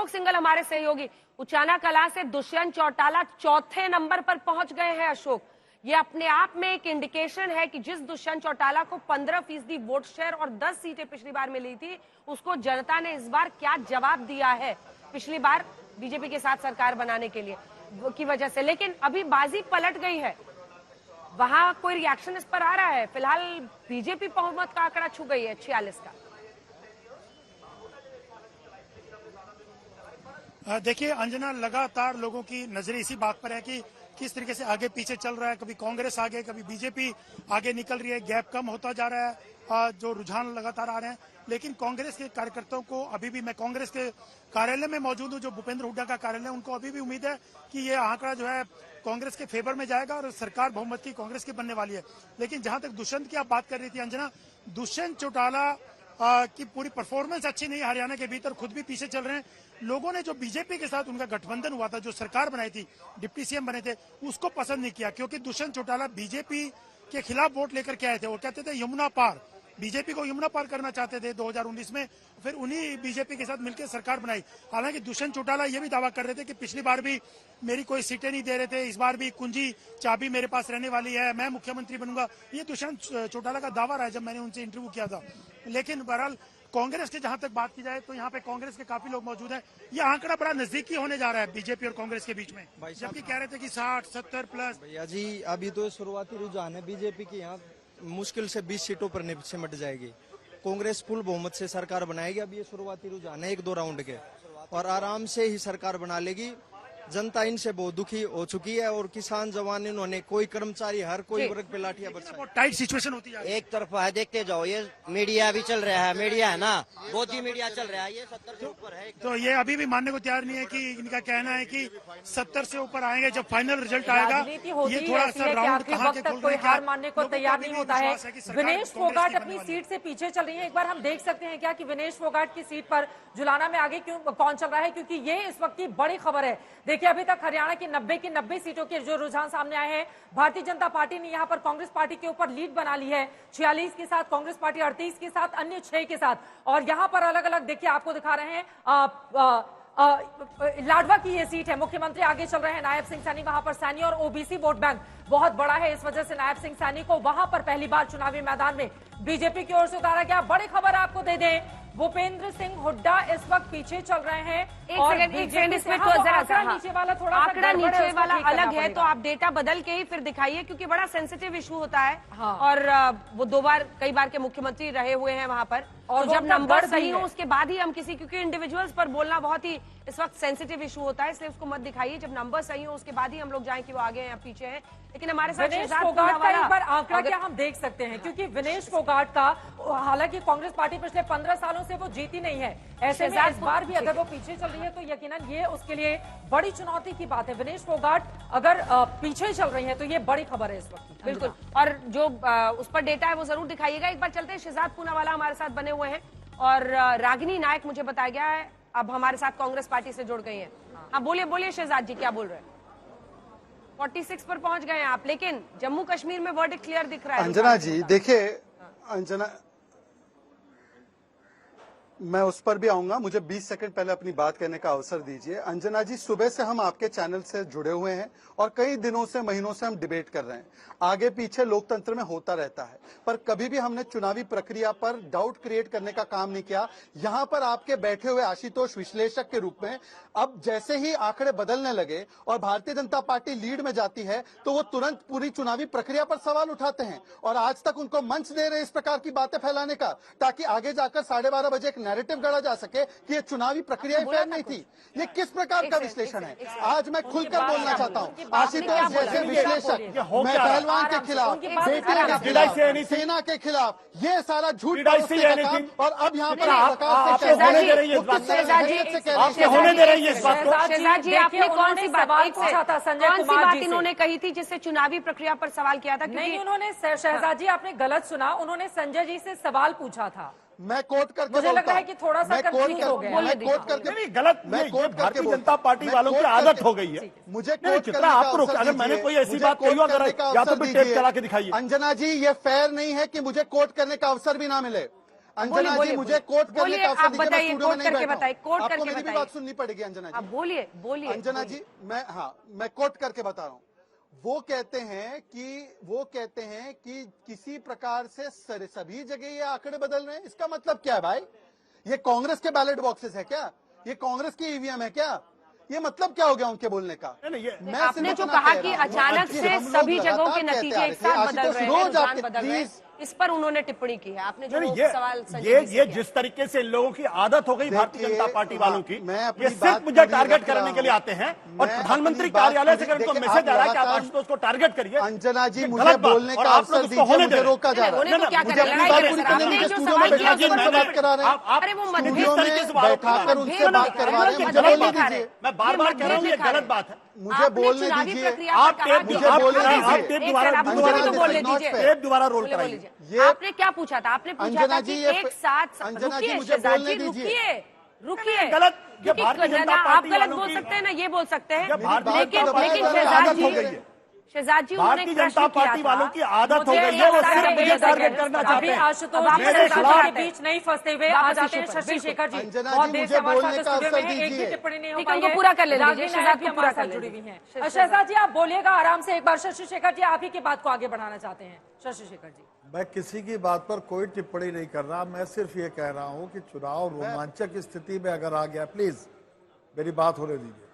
अशोक सिंघल हमारे सहयोगी। उचाना कला से दुष्यंत चौटाला चौथे नंबर पर पहुंच गए हैं अशोक। ये अपने आप में एक इंडिकेशन है कि जिस दुष्यंत चौटाला को 15% वोट शेयर और 10 सीटें पिछली बार मिली थी, उसको जनता ने इस बार क्या जवाब दिया है पिछली बार बीजेपी के साथ सरकार बनाने के लिए की वजह से। लेकिन अभी बाजी पलट गई है, वहां कोई रिएक्शन इस पर आ रहा है? फिलहाल बीजेपी बहुमत का आंकड़ा छू गई है 46 का। देखिए अंजना, लगातार लोगों की नजरें इसी बात पर है कि किस तरीके से आगे पीछे चल रहा है। कभी कांग्रेस आगे, कभी बीजेपी आगे निकल रही है, गैप कम होता जा रहा है, जो रुझान लगातार आ रहे हैं। लेकिन कांग्रेस के कार्यकर्ताओं को अभी भी, मैं कांग्रेस के कार्यालय में मौजूद हूं, जो भूपेंद्र हुड्डा का कार्यालय है, उनको अभी भी उम्मीद है कि ये आंकड़ा जो है कांग्रेस के फेवर में जाएगा और सरकार बहुमत की कांग्रेस की बनने वाली है। लेकिन जहां तक दुष्यंत की आप बात कर रही थी अंजना, दुष्यंत चौटाला की पूरी परफॉर्मेंस अच्छी नहीं, हरियाणा के भीतर खुद भी पीछे चल रहे हैं। लोगों ने जो बीजेपी के साथ उनका गठबंधन हुआ था, जो सरकार बनाई थी, डिप्टी सीएम बने थे, उसको पसंद नहीं किया, क्योंकि दुष्यंत चौटाला बीजेपी के खिलाफ वोट लेकर के आए थे। वो कहते थे यमुना पार, बीजेपी को यमुना पार करना चाहते थे 2019 में। फिर उन्हीं बीजेपी के साथ मिलकर सरकार बनाई। हालांकि दुष्यंत चौटाला ये भी दावा कर रहे थे कि पिछली बार भी मेरी कोई सीटें नहीं दे रहे थे, इस बार भी कुंजी चाबी मेरे पास रहने वाली है, मैं मुख्यमंत्री बनूंगा। ये दुष्यंत चौटाला का दावा रहा है जब मैंने उनसे इंटरव्यू किया था। लेकिन बहरहाल कांग्रेस की जहां तक बात की जाए तो यहाँ पे कांग्रेस के काफी लोग मौजूद हैं। ये आंकड़ा बड़ा नजदीकी होने जा रहा है बीजेपी और कांग्रेस के बीच में, जबकि कह रहे थे कि 60-70 प्लस। भैया जी, अभी तो शुरुआती रुझान है बीजेपी की, यहाँ मुश्किल से 20 सीटों पर सिमट जाएगी। कांग्रेस फुल बहुमत से सरकार बनाएगी। अब ये शुरुआती रुझान है 1-2 राउंड के, और आराम से ही सरकार बना लेगी। जनता इनसे बहुत दुखी हो चुकी है, और किसान जवान इन्होंने, कोई कर्मचारी, हर कोई वर्ग पे लाठियां बरसाई। टाइट सिचुएशन होती है, एक तरफा है, देखते जाओ। ये मीडिया भी चल रहा है, मीडिया है ना, मोदी मीडिया चल रहा है, ये 70 से ऊपर है। तो ये अभी भी मानने को तैयार नहीं है कि इनका कहना है कि 70 से ऊपर आएंगे जब फाइनल रिजल्ट आएगा। ये थोड़ा सा राउंड कहां के खुल कोई रहे हैं, हार मानने को तैयार नहीं होता है। विनेश फोगाट अपनी सीट सीट से पीछे चल रही है। एक बार हम देख सकते हैं क्या कि विनेश फोगाट की सीट पर जुलाना में आगे क्यों कौन चल रहा है, क्योंकि ये इस वक्त की बड़ी खबर है। देखिए, अभी तक हरियाणा की 90 सीटों के जो रुझान सामने आए हैं, भारतीय जनता पार्टी ने यहां पर कांग्रेस पार्टी के ऊपर लीड बना ली है 46 के साथ, कांग्रेस पार्टी 38 के साथ, अन्य 6 के साथ। और यहां पर अलग अलग देखिए आपको दिखा रहे हैं, लाडवा की ये सीट है, मुख्यमंत्री आगे चल रहे हैं, नायब सिंह सैनी वहां पर सैनी, और ओबीसी वोट बैंक बहुत बड़ा है, इस वजह से नायब सिंह सैनी को वहां पर पहली बार चुनावी मैदान में बीजेपी की ओर से उतारा गया। बड़ी खबर आपको दे दें, भूपेंद्र सिंह हुड्डा इस वक्त पीछे चल रहे हैं। एक सेकंड इसमें तो जरा नीचे वाला थोड़ा आंकड़ा नीचे वाला अलग है, तो आप डेटा बदल के ही फिर दिखाइए, क्योंकि बड़ा सेंसिटिव इशू होता है। हाँ। और वो कई बार के मुख्यमंत्री रहे हुए हैं वहां पर, और तो जब नंबर सही हो उसके बाद ही हम क्योंकि इंडिविजुअल्स पर बोलना बहुत ही इस वक्त सेंसिटिव इशू होता है, इसलिए उसको मत दिखाइए। जब नंबर सही हो उसके बाद ही हम लोग जाएं कि वो आगे हैं या पीछे हैं। लेकिन हमारे साथ विनेश फोगाट का एक बार आंकड़ा क्या हम देख सकते हैं, क्योंकि विनेश फोगाट का, हालांकि कांग्रेस पार्टी पिछले 15 सालों से वो जीती नहीं है, ऐसे में इस बार भी अगर वो पीछे चल रही है तो यकीनन ये उसके लिए बड़ी चुनौती की बात है। विनेश फोगाट अगर पीछे चल रही है तो ये बड़ी खबर है इस वक्त। बिल्कुल, और जो उस पर डेटा है वो जरूर दिखाइएगा। एक बार चलते हैं, शहजाद पूनावाला हमारे साथ बने हुए हैं, और रागिनी नायक मुझे बताया गया है अब हमारे साथ कांग्रेस पार्टी से जुड़ गई हैं। हाँ, बोलिए शहजाद जी, क्या बोल रहे हैं? 46 पर पहुंच गए हैं आप, लेकिन जम्मू कश्मीर में वर्डिक्ट क्लियर दिख रहा है। अंजना जी देखिए, अंजना, मैं उस पर भी आऊंगा, मुझे 20 सेकंड पहले अपनी बात कहने का अवसर दीजिए। अंजना जी, सुबह से हम आपके चैनल से जुड़े हुए हैं और कई दिनों से, महीनों से हम डिबेट कर रहे हैं। आगे पीछे लोकतंत्र में होता रहता है, पर कभी भी हमने चुनावी प्रक्रिया पर डाउट क्रिएट करने का काम नहीं किया। यहाँ पर आपके बैठे हुए आशुतोष विश्लेषक के रूप में अब जैसे ही आंकड़े बदलने लगे और भारतीय जनता पार्टी लीड में जाती है, तो वो तुरंत पूरी चुनावी प्रक्रिया पर सवाल उठाते हैं, और आज तक उनको मंच दे रहे हैं इस प्रकार की बातें फैलाने का, ताकि आगे जाकर 12:30 बजे एक नैरेटिव गढ़ा जा सके कि ये चुनावी प्रक्रिया फेयर नहीं थी। ये किस प्रकार का विश्लेषण है? आज मैं खुलकर बोलना चाहता हूँ, आशुतोष जैसे विश्लेषक, मैं पहलवान के खिलाफ, बेटियों के खिलाफ, सेना के खिलाफ, ये सारा झूठ परोसने का काम, और अब यहाँ पर शहजाद जी, आपने कौन सी बात पूछा था? संजय कुमार जी इन्होंने कही थी जिससे चुनावी प्रक्रिया पर सवाल किया था? नहीं, उन्होंने, शहजाद जी आपने गलत सुना, उन्होंने संजय जी से सवाल पूछा था। मैं कोट करके मुझे लग रहा है कि थोड़ा सा कंफ्यूज हो गया। मैं कोट करके नहीं, गलत, मैं कोट भारतीय जनता पार्टी वालों की आदत हो गई है। मुझे चित्रा आपको रोक, अगर मैंने कोई ऐसी बात कही हो, अगर या तो फिर टेप चला के दिखाइए। अंजना जी, ये फेयर नहीं है कि मुझे कोट करने का अवसर भी ना मिले। अंजना बोलिए, जी, मुझे बोलिए। कोट करने बोलिए, का अवसर आप दीजिए, मैं बताइए, स्टूडियो में कोट नहीं करके बैठा हूं। बताइए, कोट आपको करके मेरी भी बताइए। बात सुननी पड़ेगी अंजना जी। आप बोलिए, बोलिए। अंजना जी, मैं कोट करके बता रहा हूं। वो कहते हैं कि किसी प्रकार से सभी जगह ये आंकड़े बदल रहे हैं। इसका मतलब क्या है भाई? ये कांग्रेस के बैलेट बॉक्सेस है क्या? ये कांग्रेस की ईवीएम है क्या? ये मतलब क्या हो गया उनके बोलने का? मैं आपने सिर्फ जो इतना कहा कह कि रहा हूं अचानक कि से हम लोग सभी जगहों लगातार के कहते नतीजे आ एक रहे थे, साथ आशुतोष, बदल रहे हैं, रोज रुझान आपके बदल रहे हैं, प्लीज इस पर उन्होंने टिप्पणी की है। आपने जो नहीं, सवाल संजय ये जी से ये किया। जिस तरीके से इन लोगों की आदत हो गई भारतीय देखिए, जनता पार्टी वालों की, मैं अपनी ये बात सिर्फ मुझे पूरी टारगेट रख रहा करने के लिए हूं। आते हैं और मैं प्रधानमंत्री अपनी बात कार्यालय से पूरी- अगर उनको देखिए, मैसेज आ रहा है कि आप लगातार- आशुतोष को टारगेट करिए, अंजना जी, ये मुझे गलत बात। बोलने और का आप अवसर लोग उसको दीजिए, होने मुझे दे रहे हैं। रोका जा रहा होने है। को क्या मुझे करें? अपनी लड़ाई बात करें पूरी सर। करने आपने दीजिए, जो स्टूडियो सवाल में किया बैठा के उस पर मुझसे तो- बात करा रहे हैं। अरे वो मतभेद स्टूडियो तरीके में से बात बैठा करा कर रहे हैं। उनसे बात करवा रहे हैं, मुझे मतभेद बोलने दिखा रहे दीजिए। हैं। मैं बार बार कह रहा हूं ये मतभेद दिखा गलत रहे बात है। मुझे बोलने चुनावी दीजिए। प्रक्रिया पर आप कहा टेप कि मुझे बोलने आप दीजिए। टेप टेप एक दोबारा- सेकंड, आप अंजना, मुझे तो this बोलने is not दीजिए। fair। टेप दोबारा रोल बोलिए, कराइए। बोलिए। ये- आपने क्या पूछा था? आपने पूछा अंजना था जी, कि ये एक साथ अंजना जी, रुकिए, मुझे शहजाद बोलने जी, दीजिए। रुकिए। गलत, ये क्योंकि भारतीय जनता आप पार्टी गलत वालों बोल की- सकते हैं ना, ये बोल सकते हैं। ये भारतीय लेकिन जनता पार्टी वालों की शहजाद आदत जी, हो गई है। शहजाद जी, उन्होंने भारतीय एक प्रश्न जनता किया पार्टी था। वालों की आदत हो मुझे गई है, वो एक सिर्फ मुझे सेकंड, टारगेट करना अभी चाहते हैं। आशुतोष अब आप मेरे मेरे साथ खिलाफ के बीच नहीं फंसते हुए वापस आ जाते हैं इशू पर, शशि शेखर जी। अंजना बहुत जी, देर मुझे से हमारे बोलने साथ का स्टूडियो में अवसर हैं, एक भी दीजिए। टिप्पणी नहीं हो ठीक है, पाई उनको है। पूरा कर लेने रागनी दीजिए, नायक शहजाद भी को हमारे पूरा साथ कर जुड़ी लेने हुई हैं। दीजिए। शहजाद जी, आप बोलिएगा आराम से, एक बार शशि शेखर जी, आप ही की बात को आगे बढ़ाना चाहते हैं। शशि शेखर जी, मैं किसी की बात पर कोई टिप्पणी नहीं कर रहा, मैं सिर्फ ये कह रहा हूं कि चुनाव रोमांचक स्थिति में अगर आ गया, प्लीज मेरी बात होने दीजिए।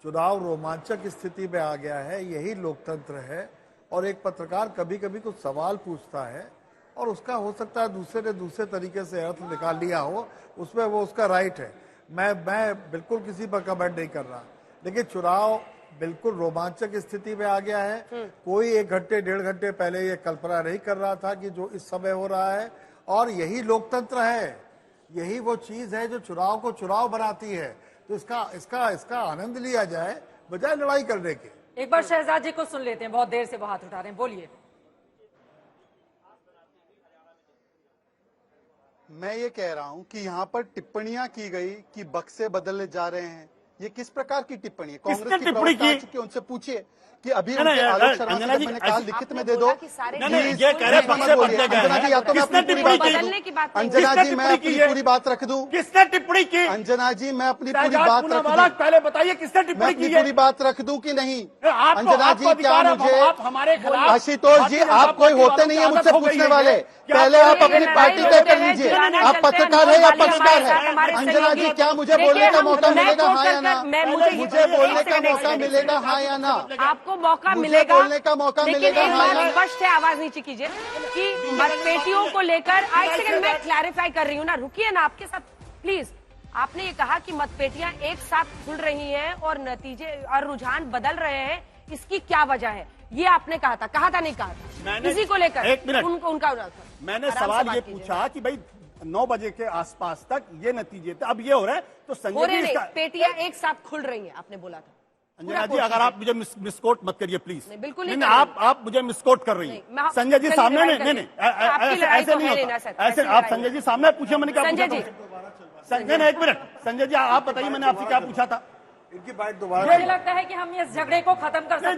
चुनाव रोमांचक स्थिति में आ गया है, यही लोकतंत्र है। और एक पत्रकार कभी कभी कुछ सवाल पूछता है और उसका हो सकता है दूसरे ने दूसरे तरीके से अर्थ निकाल लिया हो, उसमें वो उसका राइट है। मैं बिल्कुल किसी पर कमेंट नहीं कर रहा, लेकिन चुनाव बिल्कुल रोमांचक स्थिति में आ गया है। कोई 1 घंटे 1.5 घंटे पहले ये कल्पना नहीं कर रहा था कि जो इस समय हो रहा है। और यही लोकतंत्र है, यही वो चीज है जो चुनाव को चुनाव बनाती है। तो इसका आनंद लिया जाए बजाय लड़ाई करने के। एक बार शहजाद जी को सुन लेते हैं, बहुत देर से वो हाथ उठा रहे हैं, बोलिए। मैं ये कह रहा हूं कि यहाँ पर टिप्पणियां की गई कि बक्से बदलने जा रहे हैं। ये किस प्रकार की टिप्पणी है? कांग्रेस की टिप्पणी प्रवक्ता आ की? चुकी है, उनसे पूछिए कि अभी नहीं, उनके नहीं, आलोक शर्मा अंजना से जी, जब मैंने कहा लिखित में दे दो। नहीं, नहीं, प्लीज, ये कह रहे प्लीज बक्से मत बोलिए। बदले गए अंजना जी, या तो मैं किसने अपनी पूरी टिप्पणी बात की? रख बदलने की बात दूं। नहीं। अंजना किसने जी, मैं टिप्पणी की अपनी है? पूरी बात रख दूं। किसने टिप्पणी की? अंजना जी, मैं अपनी पूरी शहजाद बात रख पूनावाला, दूं। पहले बताइए किसने मैं टिप्पणी अपनी की है? पूरी बात रख दूं कि नहीं? आपको- अंजना आपको जी, क्या अधिकार है, मुझे आप हमारे खिलाफ आशुतोष जी, भारतीय जनता आप कोई पार्टी होते वालों नहीं की है आदत मुझसे हो गई पूछने है। वाले। क्या पहले आप आप अपनी लड़ाई पार्टी लड़ते तय कर हैं, लीजिए। चलाना आप चलते हैं, पत्रकार है या नोट वाली पक्षकार हमारे साथ है? हमारे अंजना जी, सहयोगी। क्या मुझे देखिए, बोलने का हम मौका मैं मिलेगा, कोट हाँ या कर- ना? मैं- मुझे एक बोलने सेकंड, का एक मौका सेकंड, मिलेगा, हाँ या ना? आपको मौका मुझे मिलेगा, बोलने का मौका लेकिन मिलेगा, एक हाँ बात या ना? स्पष्ट है, आवाज नीचे कीजिए, कि मतपेटियों को लेकर एक सेकंड मैं क्लैरिफाई कर रही हूँ ना, रुकिए ना आपके साथ प्लीज। आपने ये कहा कि मतपेटियां एक साथ खुल रही हैं और नतीजे और रुझान बदल रहे हैं, इसकी क्या वजह है? ये आपने कहा था नहीं कहा था? मैंने- इसी को लेकर एक मिनट। उनका मैंने आराम से सवाल बात ये कीजिए। पूछा कि भाई 9 बजे के आसपास तक ये नतीजे थे, अब ये हो रहा है तो हो संजय रहे जी नहीं, इसका पेटियां एक साथ खुल रही हैं, आपने बोला था। अंजना जी, अगर आप मुझे मिसकोट मत करिए प्लीज। नहीं, बिल्कुल नहीं नहीं, कर रही आप मुझे मिसकोट कर रही नहीं, हैं। मैं- संजय जी चलिए, सामने लड़ाई नहीं, करिए। आपकी लड़ाई ऐसे तो नहीं है नहीं ना होता। सर, ऐसे ऐसी आप लड़ाई संजय नहीं। जी सामने पूछिए, मैंने क्या संजय पूछा जी। था? संजय ने, एक मिनट, संजय जी आप बताइए मैंने आपसे क्या पूछा था? मुझे लगता है कि हम इस झगड़े को खत्म कर सकते हैं।